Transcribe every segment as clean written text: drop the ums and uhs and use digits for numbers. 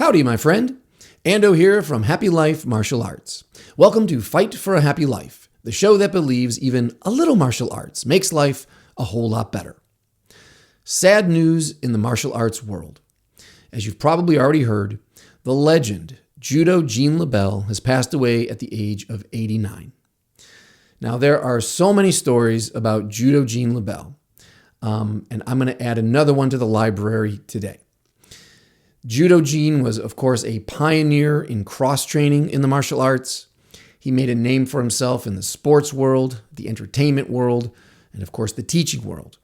Howdy, my friend. Ando here from Happy Life Martial Arts. Welcome to Fight for a Happy Life, the show that believes even a little martial arts makes life a whole lot better. Sad news in the martial arts world. As you've probably already heard, the legend, Judo LeBell, has passed away at the age of 89. Now, there are so many stories about Judo LeBell, and I'm going to add another one to the library today. Judo Gene was, of course, a pioneer in cross-training in the martial arts. He made a name for himself in the sports world, the entertainment world, and, of course, the teaching world.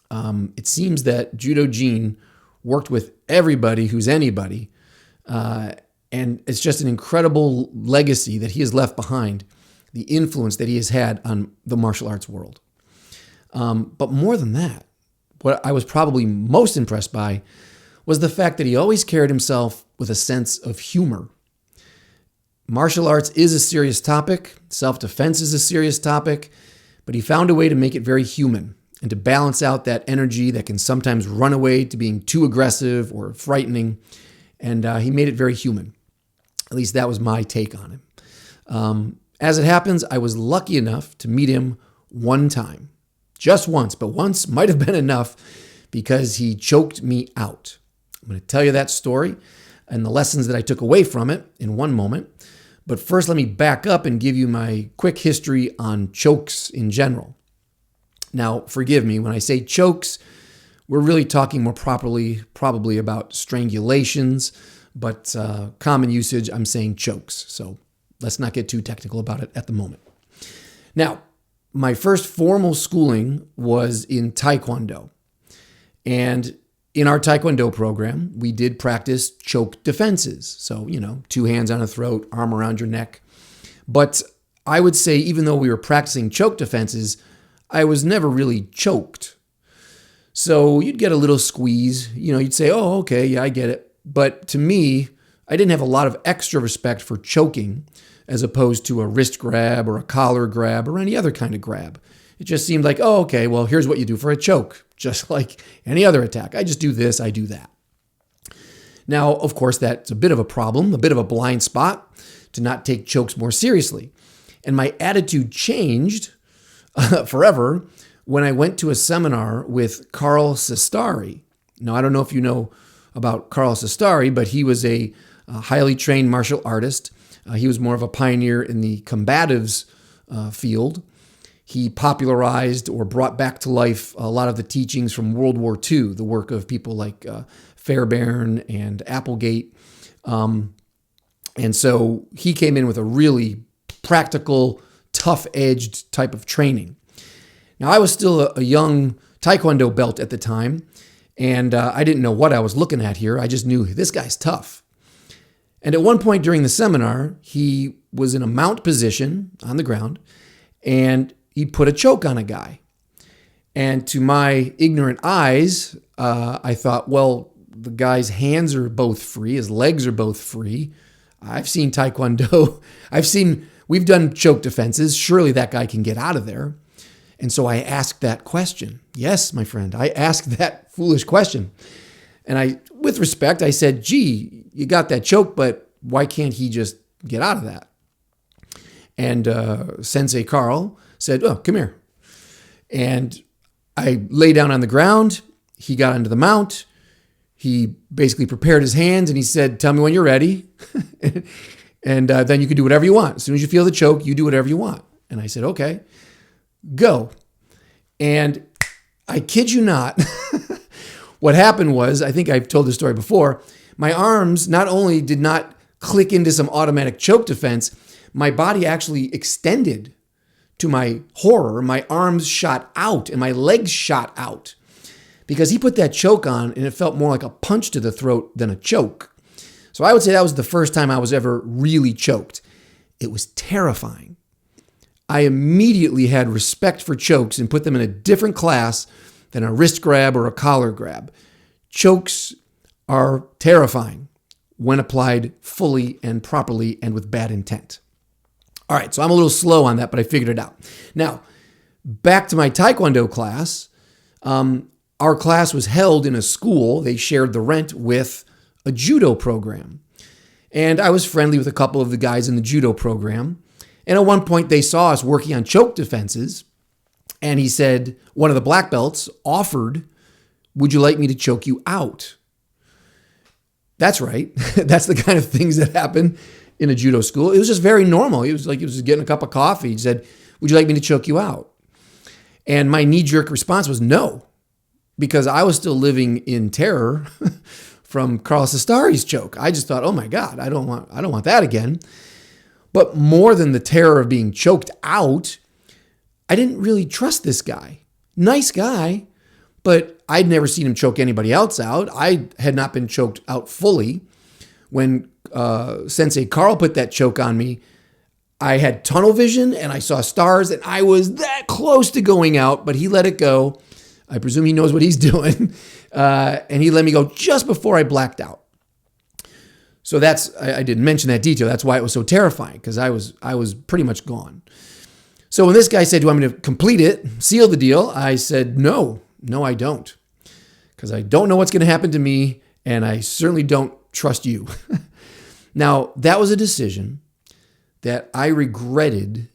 It seems that Judo Gene worked with everybody who's anybody, and it's just an incredible legacy that he has left behind, the influence that he has had on the martial arts world. But more than that, what I was probably most impressed by was the fact that he always carried himself with a sense of humor. Martial arts is a serious topic, self-defense is a serious topic, but he found a way to make it very human and to balance out that energy that can sometimes run away to being too aggressive or frightening, and he made it very human. At least that was my take on him. As it happens, I was lucky enough to meet him one time. Just once, but once might have been enough because he choked me out. I'm going to tell you that story and the lessons that I took away from it in one moment. But first, let me back up and give you my quick history on chokes in general. Now, forgive me, when I say chokes, we're really talking more properly, probably about strangulations, but common usage, I'm saying chokes. So let's not get too technical about it at the moment. Now, my first formal schooling was in Taekwondo. And in our Taekwondo program, we did practice choke defenses. So, 2 hands on a throat, arm around your neck. But I would say even though we were practicing choke defenses, I was never really choked. So you'd get a little squeeze, you'd say, oh, okay, yeah, I get it. But to me, I didn't have a lot of extra respect for choking as opposed to a wrist grab or a collar grab or any other kind of grab. It just seemed like, oh, okay, well, here's what you do for a choke, just like any other attack. I just do this, I do that. Now, of course, that's a bit of a problem, a bit of a blind spot to not take chokes more seriously. And my attitude changed forever when I went to a seminar with Carl Sestari. Now, I don't know if you know about Carl Sestari, but he was a highly trained martial artist. He was more of a pioneer in the combatives field. He popularized or brought back to life a lot of the teachings from World War II, the work of people like Fairbairn and Applegate. And so he came in with a really practical, tough-edged type of training. Now, I was still a young Taekwondo belt at the time, and I didn't know what I was looking at here. I just knew this guy's tough. And at one point during the seminar, he was in a mount position on the ground, and he put a choke on a guy. And to my ignorant eyes, I thought, well, the guy's hands are both free. His legs are both free. I've seen Taekwondo. We've done choke defenses. Surely that guy can get out of there. And so I asked that question. Yes, my friend, I asked that foolish question. And with respect, I said, gee, you got that choke, but why can't he just get out of that? And Sensei Carl said, oh, come here. And I lay down on the ground. He got onto the mount. He basically prepared his hands and he said, tell me when you're ready. And then you can do whatever you want. As soon as you feel the choke, you do whatever you want. And I said, okay, go. And I kid you not, what happened was, I think I've told this story before, my arms not only did not click into some automatic choke defense, my body actually extended. To my horror, my arms shot out and my legs shot out because he put that choke on and it felt more like a punch to the throat than a choke. So I would say that was the first time I was ever really choked. It was terrifying. I immediately had respect for chokes and put them in a different class than a wrist grab or a collar grab. Chokes are terrifying when applied fully and properly and with bad intent. All right, so I'm a little slow on that, but I figured it out. Now, back to my Taekwondo class. Our class was held in a school. They shared the rent with a judo program. And I was friendly with a couple of the guys in the judo program. And at one point they saw us working on choke defenses. And he said, one of the black belts offered, "Would you like me to choke you out?" That's right. That's the kind of things that happen in a judo school. It was just very normal. He was just getting a cup of coffee. He said, "Would you like me to choke you out?" And my knee-jerk response was no, because I was still living in terror from Carlos Astari's choke. I just thought, oh my God, I don't want that again. But more than the terror of being choked out, I didn't really trust this guy. Nice guy, but I'd never seen him choke anybody else out. I had not been choked out fully. When Sensei Carl put that choke on me, I had tunnel vision and I saw stars and I was that close to going out, but he let it go. I presume he knows what he's doing. And he let me go just before I blacked out. So I didn't mention that detail. That's why it was so terrifying, because I was pretty much gone. So when this guy said, "Do you want me to complete it, seal the deal?" I said, no, I don't. Because I don't know what's going to happen to me, and I certainly don't trust you. Now, that was a decision that I regretted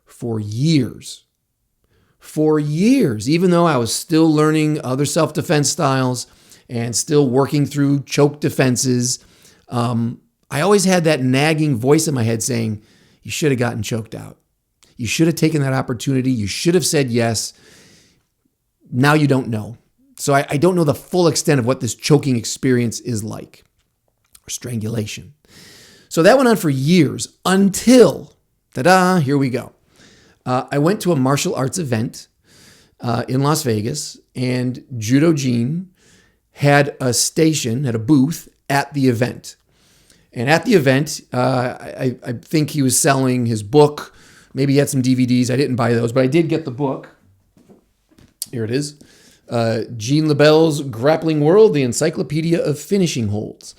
for years. For years, even though I was still learning other self-defense styles and still working through choke defenses, I always had that nagging voice in my head saying, you should have gotten choked out. You should have taken that opportunity. You should have said yes. Now you don't know. So I don't know the full extent of what this choking experience is like, or strangulation. So that went on for years until, ta-da, here we go. I went to a martial arts event in Las Vegas, and Judo Gene had a booth at the event. And at the event, I think he was selling his book. Maybe he had some DVDs. I didn't buy those, but I did get the book. Here it is. Gene LeBell's Grappling World, the Encyclopedia of Finishing Holds.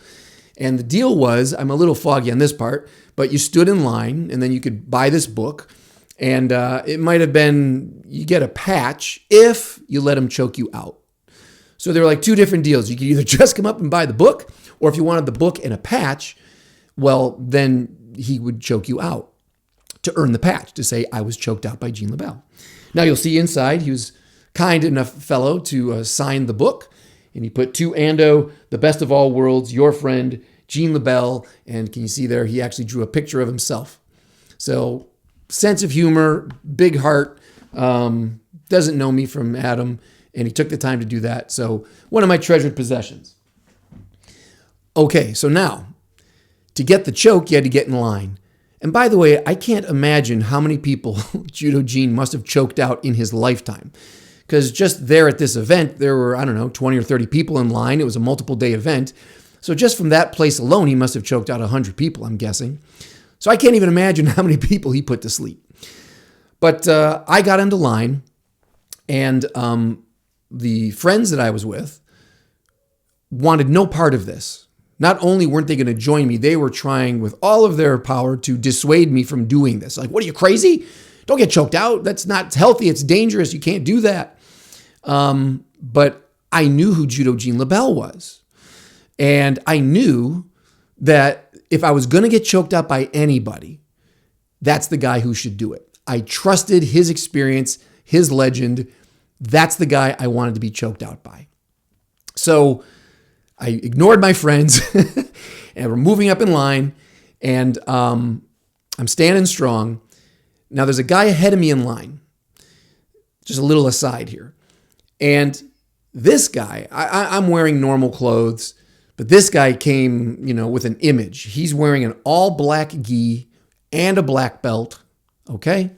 And the deal was, I'm a little foggy on this part, but you stood in line and then you could buy this book. And it might have been, you get a patch if you let him choke you out. So there were like two different deals. You could either just come up and buy the book, or if you wanted the book and a patch, well, then he would choke you out to earn the patch, to say, I was choked out by Gene LeBell. Now you'll see inside, he was kind enough fellow to sign the book. And he put, "To Ando, the best of all worlds, your friend, Gene LeBell." And can you see there, he actually drew a picture of himself. So sense of humor, big heart, doesn't know me from Adam, and he took the time to do that. So one of my treasured possessions. Okay, so now, to get the choke, you had to get in line. And by the way, I can't imagine how many people Judo Gene must have choked out in his lifetime. Because just there at this event, there were, 20 or 30 people in line. It was a multiple day event. So just from that place alone, he must have choked out 100 people, I'm guessing. So I can't even imagine how many people he put to sleep. But I got into line, and the friends that I was with wanted no part of this. Not only weren't they going to join me, they were trying with all of their power to dissuade me from doing this. Like, what are you, crazy? Don't get choked out. That's not healthy. It's dangerous. You can't do that. But I knew who Judo Gene LeBell was. And I knew that if I was going to get choked out by anybody, that's the guy who should do it. I trusted his experience, his legend. That's the guy I wanted to be choked out by. So I ignored my friends and we're moving up in line, and I'm standing strong. Now there's a guy ahead of me in line. Just a little aside here. And this guy, I'm wearing normal clothes, but this guy came, with an image. He's wearing an all black gi and a black belt. Okay.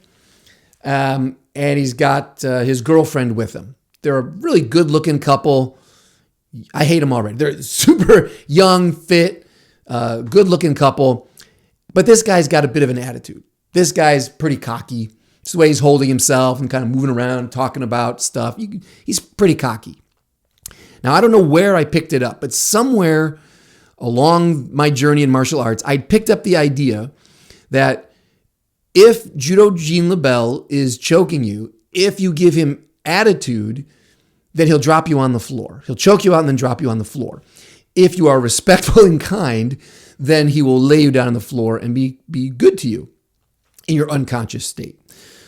And he's got his girlfriend with him. They're a really good looking couple. I hate them already. They're super young, fit, good looking couple. But this guy's got a bit of an attitude. This guy's pretty cocky. Just the way he's holding himself and kind of moving around, talking about stuff. He's pretty cocky. Now, I don't know where I picked it up, but somewhere along my journey in martial arts, I picked up the idea that if Judo Gene LeBell is choking you, if you give him attitude, then he'll drop you on the floor. He'll choke you out and then drop you on the floor. If you are respectful and kind, then he will lay you down on the floor and be good to you in your unconscious state.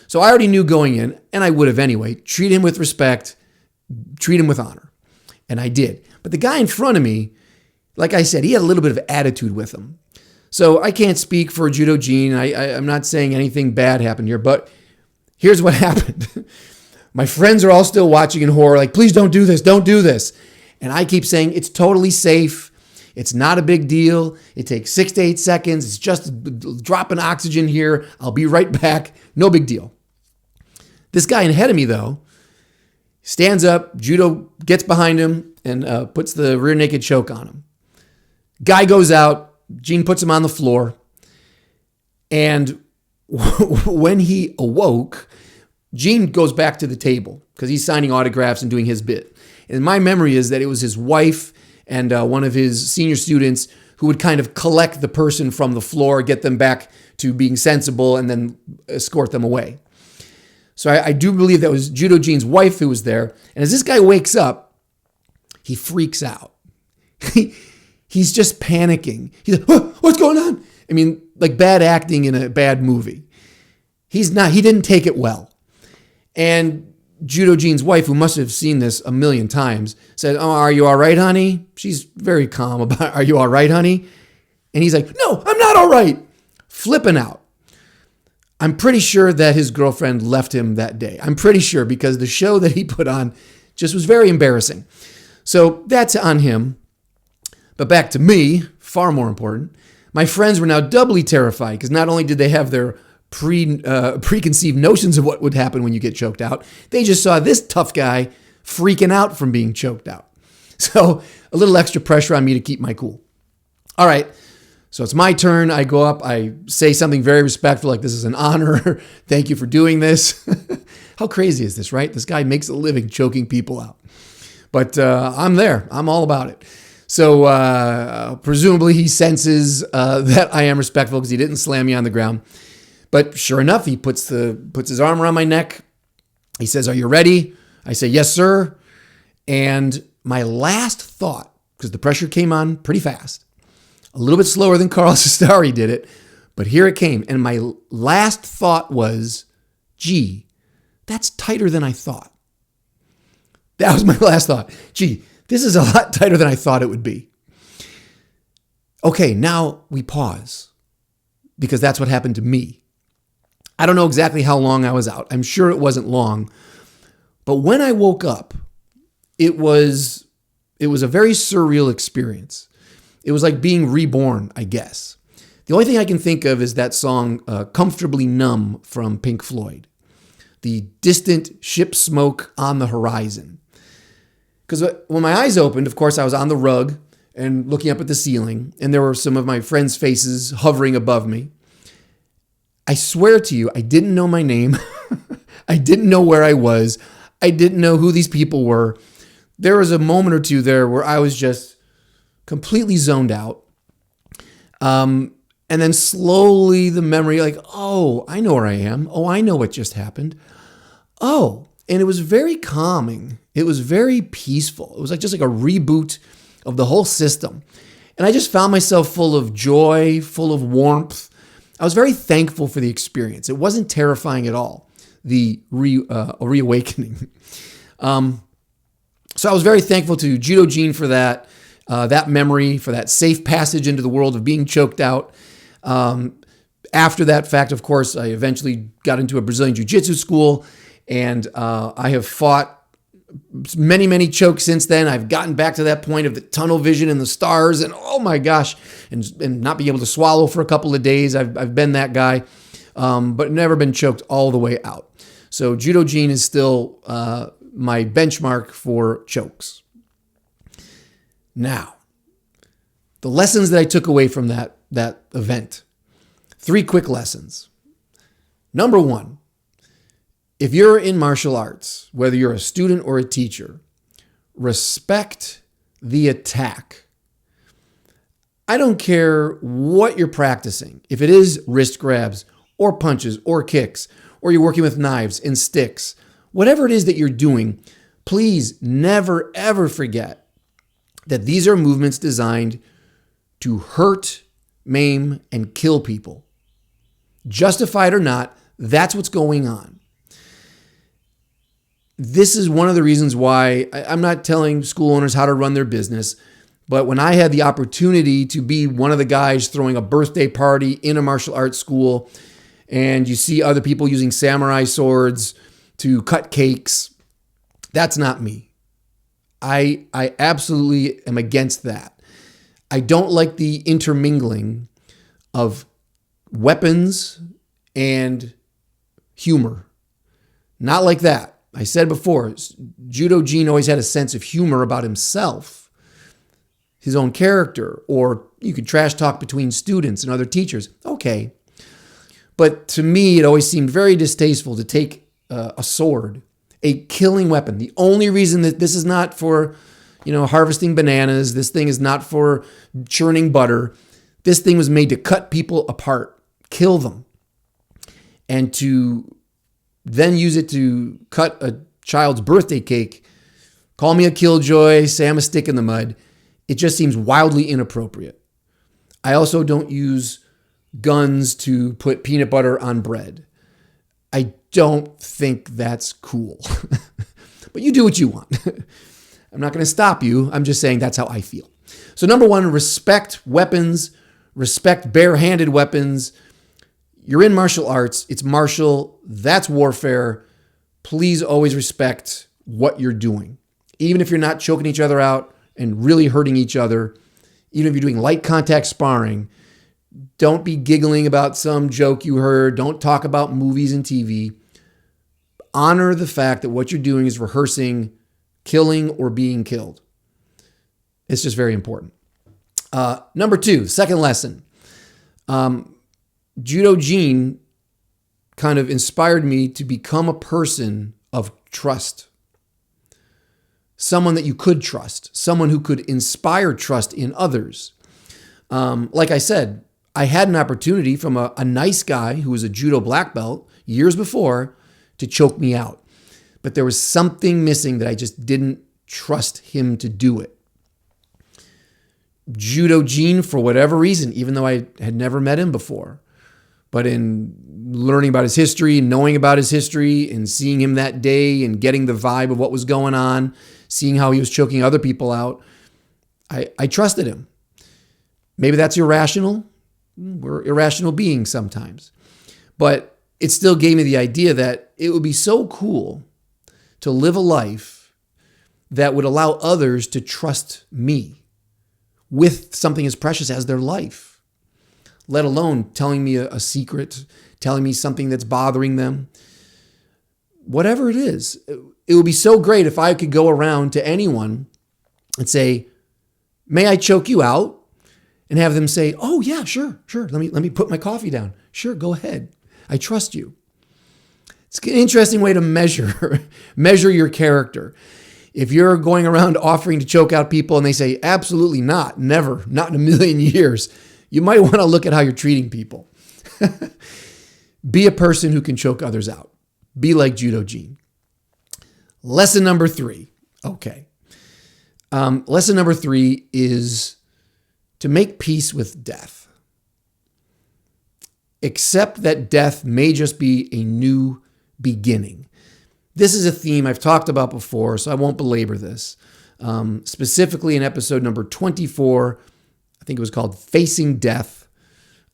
So I already knew going in, and I would have anyway, treat him with respect, treat him with honor. And I did. But the guy in front of me, like I said, he had a little bit of attitude with him. So I can't speak for Judo Gene. I'm not saying anything bad happened here, but here's what happened. My friends are all still watching in horror, like, please don't do this, don't do this. And I keep saying, it's totally safe. It's not a big deal. It takes 6 to 8 seconds. It's just dropping oxygen here. I'll be right back. No big deal. This guy ahead of me, though, stands up. Judo gets behind him and puts the rear naked choke on him. Guy goes out. Gene puts him on the floor. And when he awoke, Gene goes back to the table because he's signing autographs and doing his bit. And my memory is that it was his wife and one of his senior students who would kind of collect the person from the floor, get them back to being sensible, and then escort them away. So I do believe that was Judo Gene's wife who was there. And as this guy wakes up, he freaks out. He's just panicking. He's like, what's going on? I mean, like bad acting in a bad movie. He didn't take it well. And Judo Gene's wife, who must have seen this a million times, said, oh, are you all right, honey? She's very calm about, are you all right, honey? And he's like, no, I'm not all right. Flipping out. I'm pretty sure that his girlfriend left him that day. I'm pretty sure because the show that he put on just was very embarrassing. So that's on him. But back to me, far more important. My friends were now doubly terrified because not only did they have their preconceived notions of what would happen when you get choked out, they just saw this tough guy freaking out from being choked out. So a little extra pressure on me to keep my cool. All right, so it's my turn. I go up, I say something very respectful, like this is an honor. Thank you for doing this. How crazy is this, right? This guy makes a living choking people out. But I'm there. I'm all about it. So presumably he senses that I am respectful because he didn't slam me on the ground. But sure enough, he puts his arm around my neck. He says, are you ready? I say, yes, sir. And my last thought, because the pressure came on pretty fast, a little bit slower than Carl Sestari did it, but here it came. And my last thought was, gee, that's tighter than I thought. That was my last thought. Gee, this is a lot tighter than I thought it would be. Okay, now we pause because that's what happened to me. I don't know exactly how long I was out. I'm sure it wasn't long. But when I woke up, it was a very surreal experience. It was like being reborn, I guess. The only thing I can think of is that song, Comfortably Numb from Pink Floyd. The distant ship smoke on the horizon. Because when my eyes opened, of course, I was on the rug and looking up at the ceiling, and there were some of my friends' faces hovering above me. I swear to you, I didn't know my name. I didn't know where I was. I didn't know who these people were. There was a moment or two there where I was just completely zoned out. And then slowly the memory, like, oh, I know where I am. Oh, I know what just happened. Oh, and it was very calming. It was very peaceful. It was just like a reboot of the whole system. And I just found myself full of joy, full of warmth. I was very thankful for the experience. It wasn't terrifying at all, the reawakening. So I was very thankful to Judo Gene for that memory, for that safe passage into the world of being choked out. After that fact, of course, I eventually got into a Brazilian Jiu-Jitsu school, and I have fought many, many chokes since then. I've gotten back to that point of the tunnel vision and the stars, and oh my gosh, and not being able to swallow for a couple of days. I've been that guy, but never been choked all the way out. So Judo Gene is still my benchmark for chokes. Now, the lessons that I took away from that event. 3 quick lessons. Number 1, if you're in martial arts, whether you're a student or a teacher, respect the attack. I don't care what you're practicing. If it is wrist grabs or punches or kicks, or you're working with knives and sticks, whatever it is that you're doing, please never, ever forget that these are movements designed to hurt, maim, and kill people. Justified or not, that's what's going on. This is one of the reasons why I'm not telling school owners how to run their business, but when I had the opportunity to be one of the guys throwing a birthday party in a martial arts school, and you see other people using samurai swords to cut cakes, that's not me. I absolutely am against that. I don't like the intermingling of weapons and humor. Not like that. I said before, Judo Gene always had a sense of humor about himself, his own character, or you could trash talk between students and other teachers. Okay. But to me, it always seemed very distasteful to take a sword, a killing weapon. The only reason that this is not for, harvesting bananas, this thing is not for churning butter. This thing was made to cut people apart, kill them, and to then use it to cut a child's birthday cake, call me a killjoy, say I'm a stick in the mud. It just seems wildly inappropriate. I also don't use guns to put peanut butter on bread. I don't think that's cool. But you do what you want. I'm not going to stop you. I'm just saying that's how I feel. So number one, respect weapons, respect bare-handed weapons. You're in martial arts. It's martial. That's warfare. Please always respect what you're doing. Even if you're not choking each other out and really hurting each other, even if you're doing light contact sparring, don't be giggling about some joke you heard. Don't talk about movies and TV. Honor the fact that what you're doing is rehearsing killing or being killed. It's just very important. Number two, second lesson. Judo Gene kind of inspired me to become a person of trust. Someone that you could trust. Someone who could inspire trust in others. Like I said, I had an opportunity from a nice guy who was a judo black belt years before to choke me out. But there was something missing that I just didn't trust him to do it. Judo Gene, for whatever reason, even though I had never met him before, but in learning about his history, knowing about his history, and seeing him that day and getting the vibe of what was going on, seeing how he was choking other people out, I trusted him. Maybe that's irrational. We're irrational beings sometimes. But it still gave me the idea that it would be so cool to live a life that would allow others to trust me with something as precious as their life, let alone telling me a secret, telling me something that's bothering them. Whatever it is, it would be so great if I could go around to anyone and say, may I choke you out? And have them say, oh yeah, sure. Let me put my coffee down. Sure, go ahead. I trust you. It's an interesting way to measure your character. If you're going around offering to choke out people and they say, absolutely not, never, not in a million years, you might want to look at how you're treating people. Be a person who can choke others out. Be like Judo Gene. Lesson number 3. Okay. Lesson number 3 is to make peace with death. Accept that death may just be a new beginning. This is a theme I've talked about before, so I won't belabor this. Specifically in episode number 24, I think it was called Facing Death.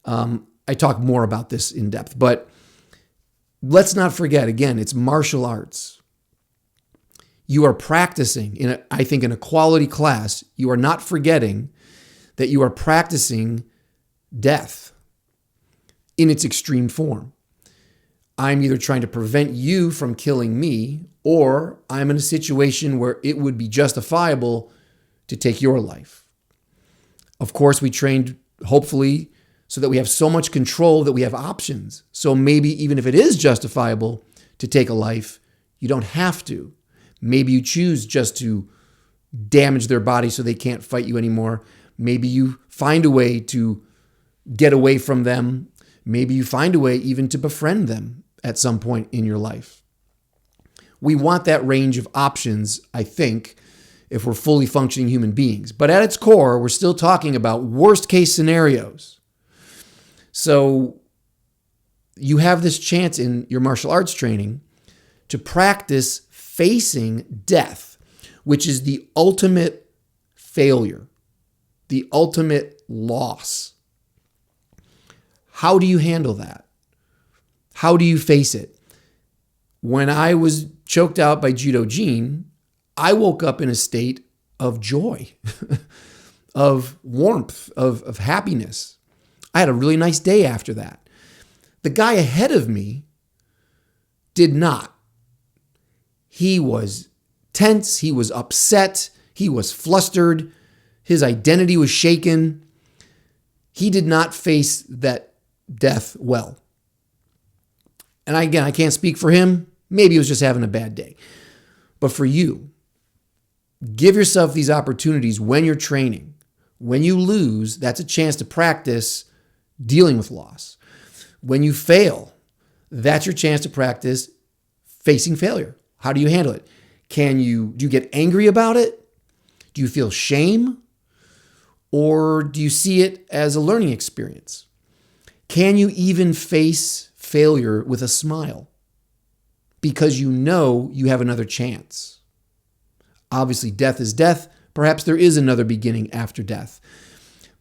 I talk more about this in depth, but let's not forget, again, it's martial arts. You are practicing, I think in a quality class, you are not forgetting that you are practicing death in its extreme form. I'm either trying to prevent you from killing me, or I'm in a situation where it would be justifiable to take your life. Of course, we trained, hopefully, so that we have so much control that we have options. So maybe even if it is justifiable to take a life, you don't have to. Maybe you choose just to damage their body so they can't fight you anymore. Maybe you find a way to get away from them. Maybe you find a way even to befriend them at some point in your life. We want that range of options, I think, if we're fully functioning human beings. But at its core, we're still talking about worst case scenarios. So you have this chance in your martial arts training to practice facing death, which is the ultimate failure, the ultimate loss. How do you handle that? How do you face it? When I was choked out by Judo Gene, I woke up in a state of joy, of warmth, of happiness. I had a really nice day after that. The guy ahead of me did not. He was tense. He was upset. He was flustered. His identity was shaken. He did not face that death well. And again, I can't speak for him. Maybe he was just having a bad day. But for you, give yourself these opportunities when you're training. When you lose, that's a chance to practice dealing with loss. When you fail, that's your chance to practice facing failure. How do you handle it? Do you get angry about it? Do you feel shame? Or do you see it as a learning experience? Can you even face failure with a smile? Because you know you have another chance. Obviously, death is death. Perhaps there is another beginning after death.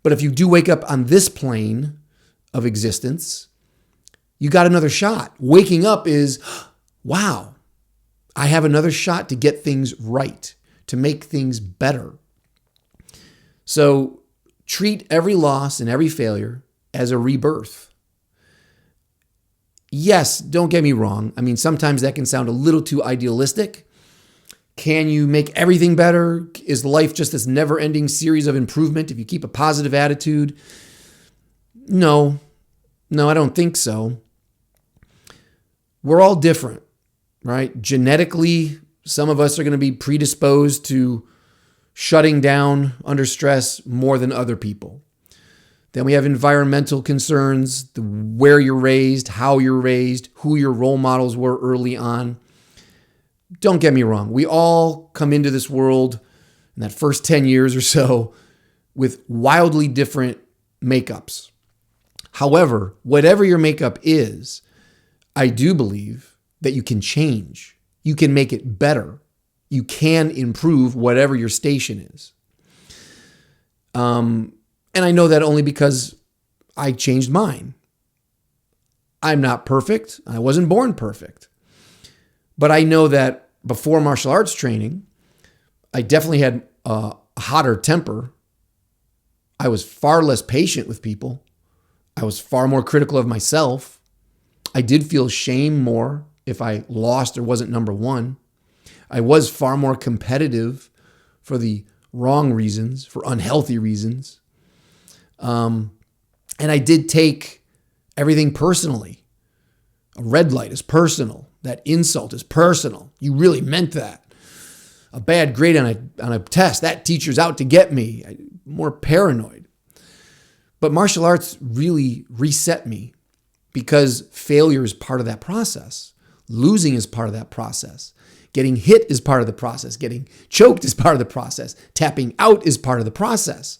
But if you do wake up on this plane of existence, you got another shot. Waking up is, wow, I have another shot to get things right, to make things better. So treat every loss and every failure as a rebirth. Yes, don't get me wrong. I mean, sometimes that can sound a little too idealistic. Can you make everything better? Is life just this never-ending series of improvement if you keep a positive attitude? No, I don't think so. We're all different, right? Genetically, some of us are going to be predisposed to shutting down under stress more than other people. Then we have environmental concerns, where you're raised, how you're raised, who your role models were early on. Don't get me wrong. We all come into this world in that first 10 years or so with wildly different makeups. However, whatever your makeup is, I do believe that you can change. You can make it better. You can improve whatever your station is. And I know that only because I changed mine. I'm not perfect. I wasn't born perfect. But I know that before martial arts training, I definitely had a hotter temper. I was far less patient with people. I was far more critical of myself. I did feel shame more if I lost or wasn't number one. I was far more competitive for the wrong reasons, for unhealthy reasons. And I did take everything personally. A red light is personal. That insult is personal. You really meant that. A bad grade on a test, that teacher's out to get me. More paranoid. But martial arts really reset me because failure is part of that process. Losing is part of that process. Getting hit is part of the process. Getting choked is part of the process. Tapping out is part of the process.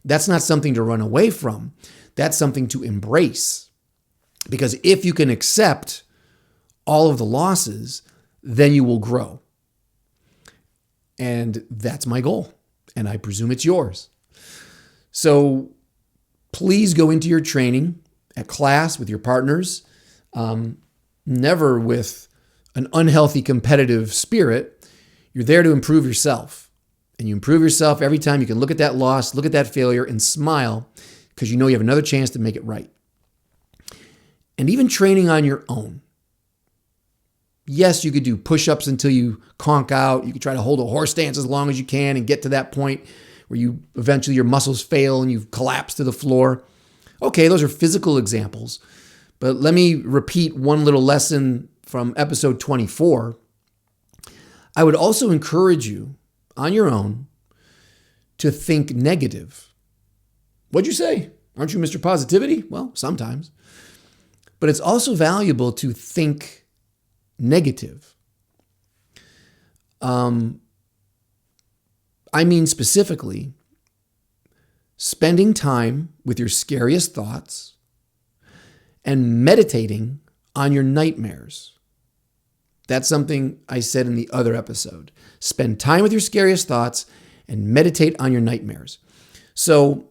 That's not something to run away from. That's something to embrace. Because if you can accept all of the losses, then you will grow. And that's my goal. And I presume it's yours. So please go into your training at class with your partners, never with an unhealthy competitive spirit. You're there to improve yourself. And you improve yourself every time you can look at that loss, look at that failure, and smile because you know you have another chance to make it right. And even training on your own. Yes, you could do push-ups until you conk out. You could try to hold a horse stance as long as you can and get to that point where you eventually your muscles fail and you collapse to the floor. Okay, those are physical examples. But let me repeat one little lesson from episode 24. I would also encourage you on your own to think negative. What'd you say? Aren't you Mr. Positivity? Well, sometimes. But it's also valuable to think negative. I mean specifically spending time with your scariest thoughts and meditating on your nightmares. That's something I said in the other episode. Spend time with your scariest thoughts and meditate on your nightmares. So,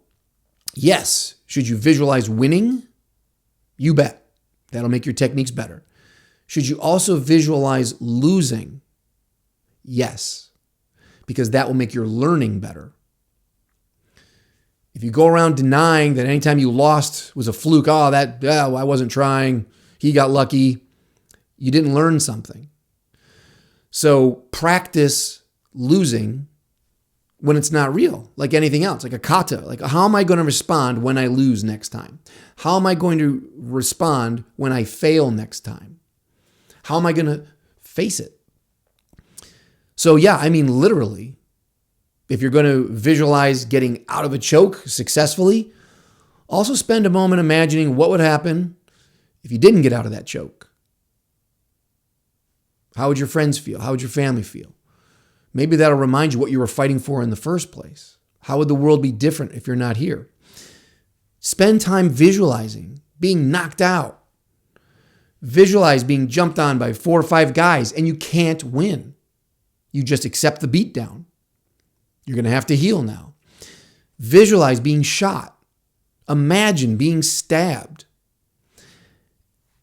yes, should you visualize winning? You bet. That'll make your techniques better. Should you also visualize losing? Yes, because that will make your learning better. If you go around denying that anytime you lost was a fluke, I wasn't trying, he got lucky, you didn't learn something. So practice losing when it's not real, like anything else, like a kata. Like, how am I going to respond when I lose next time? How am I going to respond when I fail next time? How am I going to face it? So yeah, I mean, literally, if you're going to visualize getting out of a choke successfully, also spend a moment imagining what would happen if you didn't get out of that choke. How would your friends feel? How would your family feel? Maybe that'll remind you what you were fighting for in the first place. How would the world be different if you're not here? Spend time visualizing being knocked out. Visualize being jumped on by 4 or 5 guys and you can't win. You just accept the beatdown. You're going to have to heal now. Visualize being shot. Imagine being stabbed.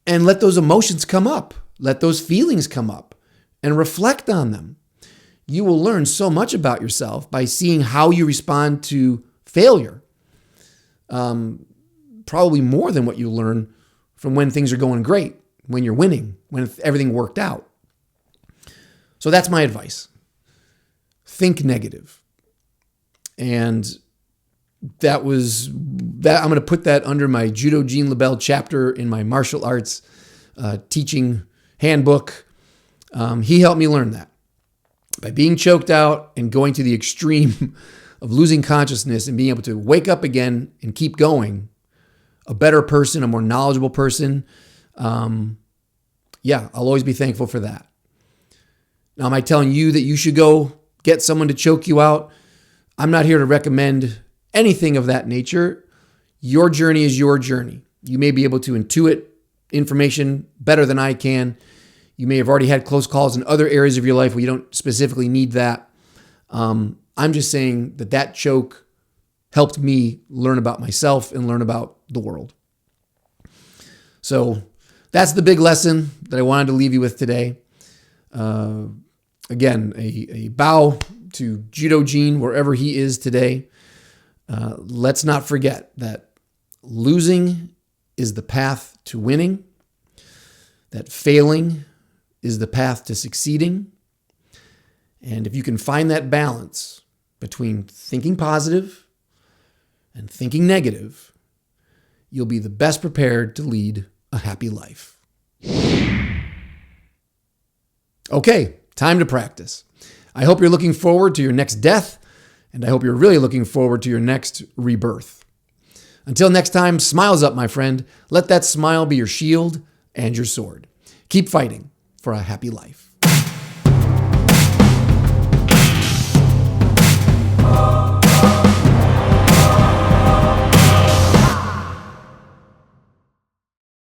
And let those emotions come up. Let those feelings come up and reflect on them. You will learn so much about yourself by seeing how you respond to failure. Probably more than what you learn from when things are going great, when you're winning, when everything worked out. So that's my advice. Think negative. And that was that. I'm going to put that under my Judo LeBell chapter in my martial arts teaching handbook. He helped me learn that. By being choked out and going to the extreme of losing consciousness and being able to wake up again and keep going, a better person, a more knowledgeable person. I'll always be thankful for that. Now, am I telling you that you should go get someone to choke you out? I'm not here to recommend anything of that nature. Your journey is your journey. You may be able to intuit information better than I can. You may have already had close calls in other areas of your life where you don't specifically need that. I'm just saying that choke helped me learn about myself and learn about the world. So that's the big lesson that I wanted to leave you with today. Again, a bow to Judo Gene wherever he is today. Let's not forget that losing is the path to winning, that failing is the path to succeeding. And if you can find that balance between thinking positive and thinking negative, you'll be the best prepared to lead a happy life. Okay, time to practice. I hope you're looking forward to your next death, and I hope you're really looking forward to your next rebirth. Until next time, smiles up, my friend. Let that smile be your shield and your sword. Keep fighting for a happy life.